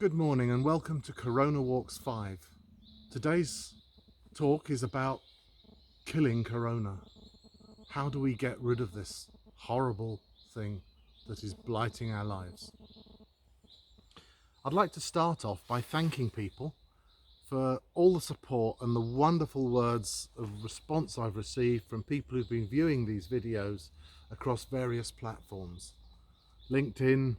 Good morning and welcome to Corona Walks 5. Today's talk is about killing Corona. How do we get rid of this horrible thing that is blighting our lives? I'd like to start off by thanking people for all the support and the wonderful words of response I've received from people who've been viewing these videos across various platforms. LinkedIn,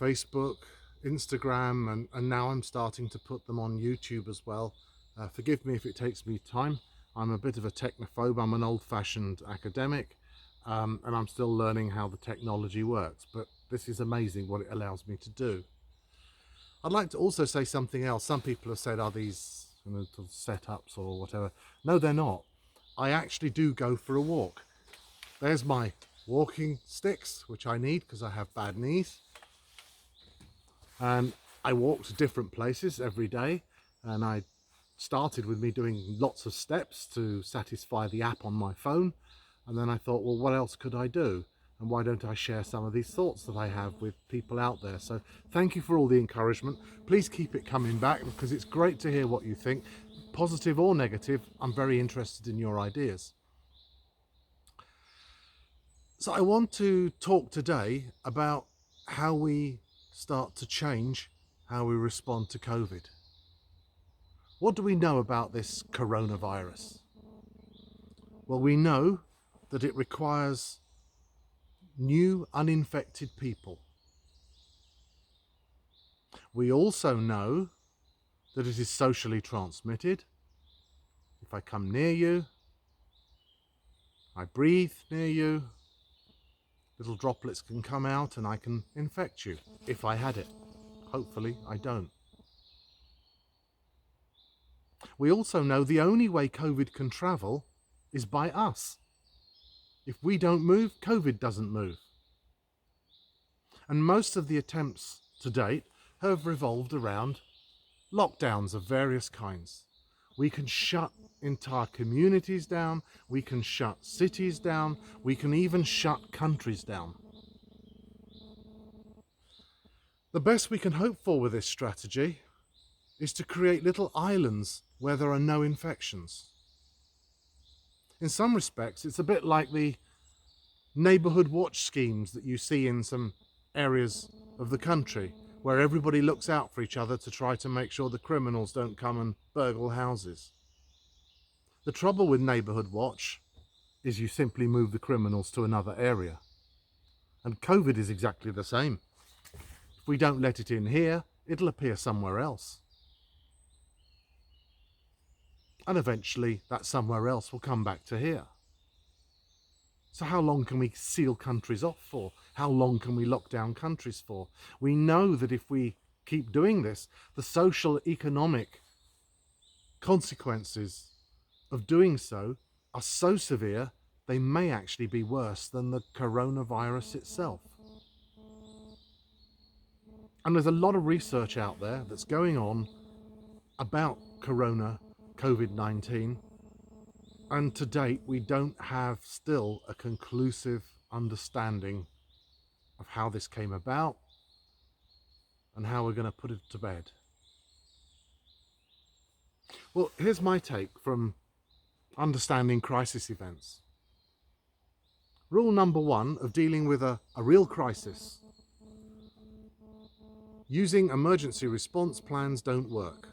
Facebook, Instagram, and now I'm starting to put them on YouTube as well. Forgive me if it takes me time. I'm a bit of a technophobe. I'm an old-fashioned academic, and I'm still learning how the technology works, but this is amazing what it allows me to do. I'd like to also say something else. Some people have said, are these setups or whatever? No, they're not. I actually do go for a walk. There's my walking sticks, which I need because I have bad knees. And I walk to different places every day, and I started with me doing lots of steps to satisfy the app on my phone, and then I thought, well, what else could I do, and why don't I share some of these thoughts that I have with people out there? So thank you for all the encouragement. Please keep it coming back, because it's great to hear what you think, positive or negative. I'm very interested in your ideas. So I want to talk today about how we start to change how we respond to COVID. What do we know about this coronavirus? Well, we know that it requires new uninfected people. We also know that it is socially transmitted. If I come near you, I breathe near you, little droplets can come out and I can infect you if I had it. Hopefully I don't. We also know the only way COVID can travel is by us. If we don't move, COVID doesn't move. And most of the attempts to date have revolved around lockdowns of various kinds. We can shut entire communities down, we can shut cities down, we can even shut countries down. The best we can hope for with this strategy is to create little islands where there are no infections. In some respects, it's a bit like the neighbourhood watch schemes that you see in some areas of the country, where everybody looks out for each other to try to make sure the criminals don't come and burgle houses. The trouble with neighbourhood watch is you simply move the criminals to another area. And COVID is exactly the same. If we don't let it in here, it'll appear somewhere else. And eventually that somewhere else will come back to here. So how long can we seal countries off for? How long can we lock down countries for? We know that if we keep doing this, the social, economic consequences of doing so are so severe, they may actually be worse than the coronavirus itself. And there's a lot of research out there that's going on about COVID-19. And to date, we don't have still a conclusive understanding of how this came about and how we're going to put it to bed. Well, here's my take from understanding crisis events. Rule number 1 of dealing with a real crisis: using emergency response plans don't work.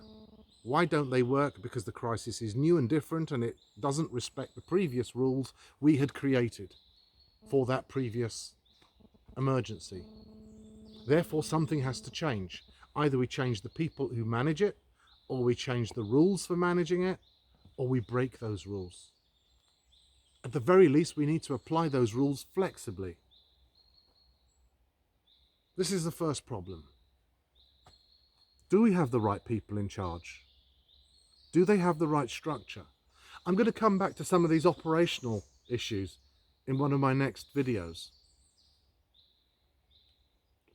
Why don't they work? Because the crisis is new and different, and it doesn't respect the previous rules we had created for that previous emergency. Therefore, something has to change. Either we change the people who manage it, or we change the rules for managing it, or we break those rules. At the very least, we need to apply those rules flexibly. This is the first problem. Do we have the right people in charge? Do they have the right structure? I'm going to come back to some of these operational issues in one of my next videos.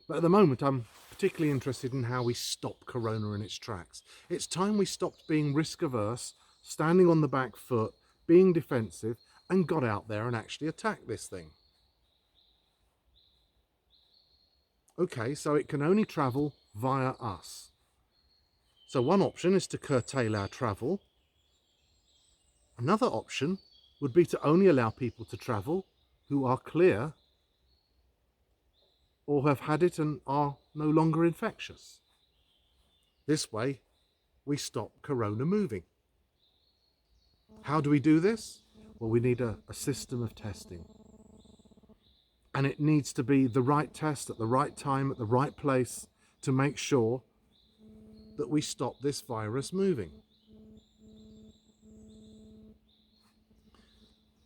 But at the moment, I'm particularly interested in how we stop Corona in its tracks. It's time we stopped being risk averse, standing on the back foot, being defensive, and got out there and actually attacked this thing. Okay, so it can only travel via us. So one option is to curtail our travel. Another option would be to only allow people to travel who are clear or have had it and are no longer infectious. This way, we stop corona moving. How do we do this? Well, we need a system of testing. And it needs to be the right test at the right time, at the right place, to make sure that we stop this virus moving.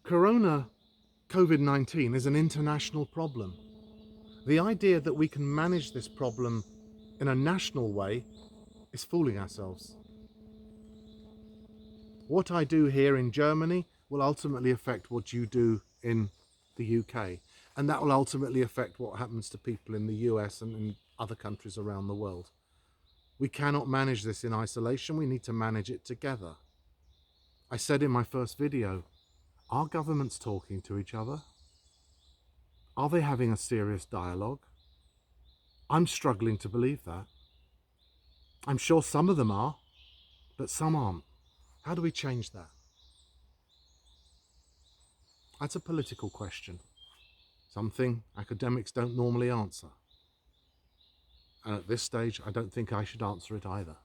COVID-19 is an international problem. The idea that we can manage this problem in a national way is fooling ourselves. What I do here in Germany will ultimately affect what you do in the UK, and that will ultimately affect what happens to people in the US and in other countries around the world. We cannot manage this in isolation, we need to manage it together. I said in my first video, are governments talking to each other? Are they having a serious dialogue? I'm struggling to believe that. I'm sure some of them are, but some aren't. How do we change that? That's a political question, something academics don't normally answer. And at this stage, I don't think I should answer it either.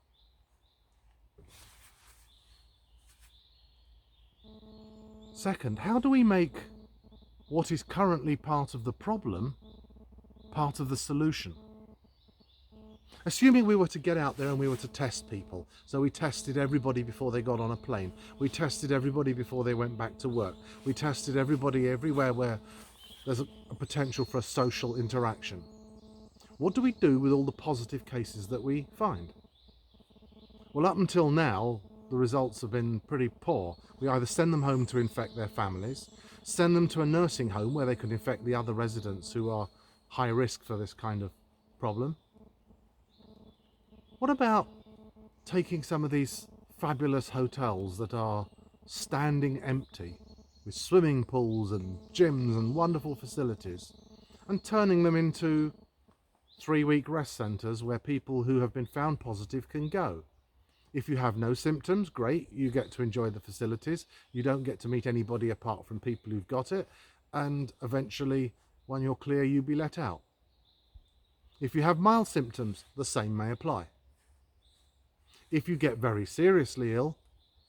Second, how do we make what is currently part of the problem part of the solution? Assuming we were to get out there and we were to test people, so we tested everybody before they got on a plane, we tested everybody before they went back to work, we tested everybody everywhere where there's a potential for a social interaction. What do we do with all the positive cases that we find? Well, up until now, the results have been pretty poor. We either send them home to infect their families, send them to a nursing home where they could infect the other residents who are high risk for this kind of problem. What about taking some of these fabulous hotels that are standing empty with swimming pools and gyms and wonderful facilities and turning them into 3-week rest centres where people who have been found positive can go? If you have no symptoms, great, you get to enjoy the facilities. You don't get to meet anybody apart from people who've got it, and eventually, when you're clear, you'll be let out. If you have mild symptoms, the same may apply. If you get very seriously ill,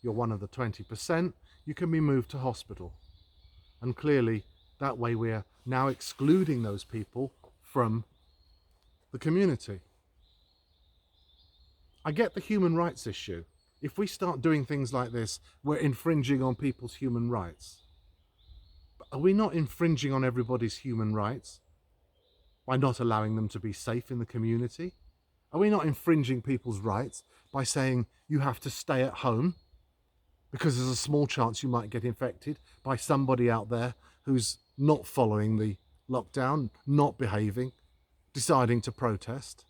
you're one of the 20%, you can be moved to hospital. And clearly, that way we're now excluding those people from the community. I get the human rights issue. If we start doing things like this, we're infringing on people's human rights. But are we not infringing on everybody's human rights by not allowing them to be safe in the community? Are we not infringing people's rights by saying you have to stay at home because there's a small chance you might get infected by somebody out there who's not following the lockdown, not behaving, deciding to protest?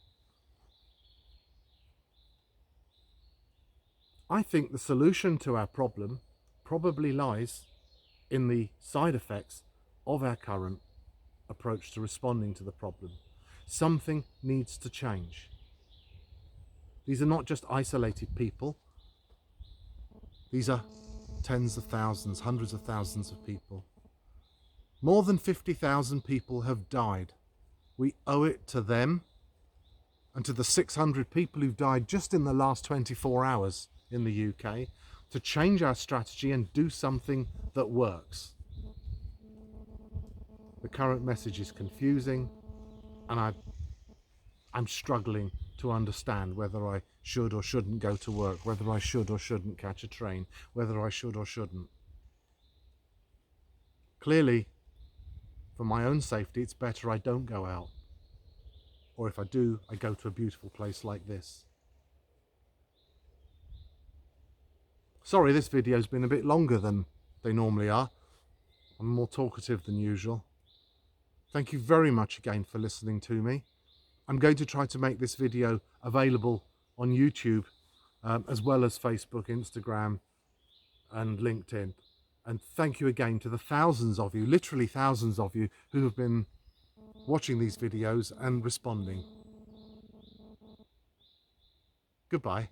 I think the solution to our problem probably lies in the side effects of our current approach to responding to the problem. Something needs to change. These are not just isolated people. These are tens of thousands, hundreds of thousands of people. More than 50,000 people have died. We owe it to them and to the 600 people who've died just in the last 24 hours in the UK to change our strategy and do something that works. The current message is confusing, and I'm struggling to understand whether I should or shouldn't go to work, whether I should or shouldn't catch a train, whether I should or shouldn't. Clearly, for my own safety, it's better I don't go out. Or if I do, I go to a beautiful place like this. Sorry, this video's been a bit longer than they normally are. I'm more talkative than usual. Thank you very much again for listening to me. I'm going to try to make this video available on YouTube, as well as Facebook, Instagram, and LinkedIn. And thank you again to the thousands of you, literally thousands of you, who have been watching these videos and responding. Goodbye.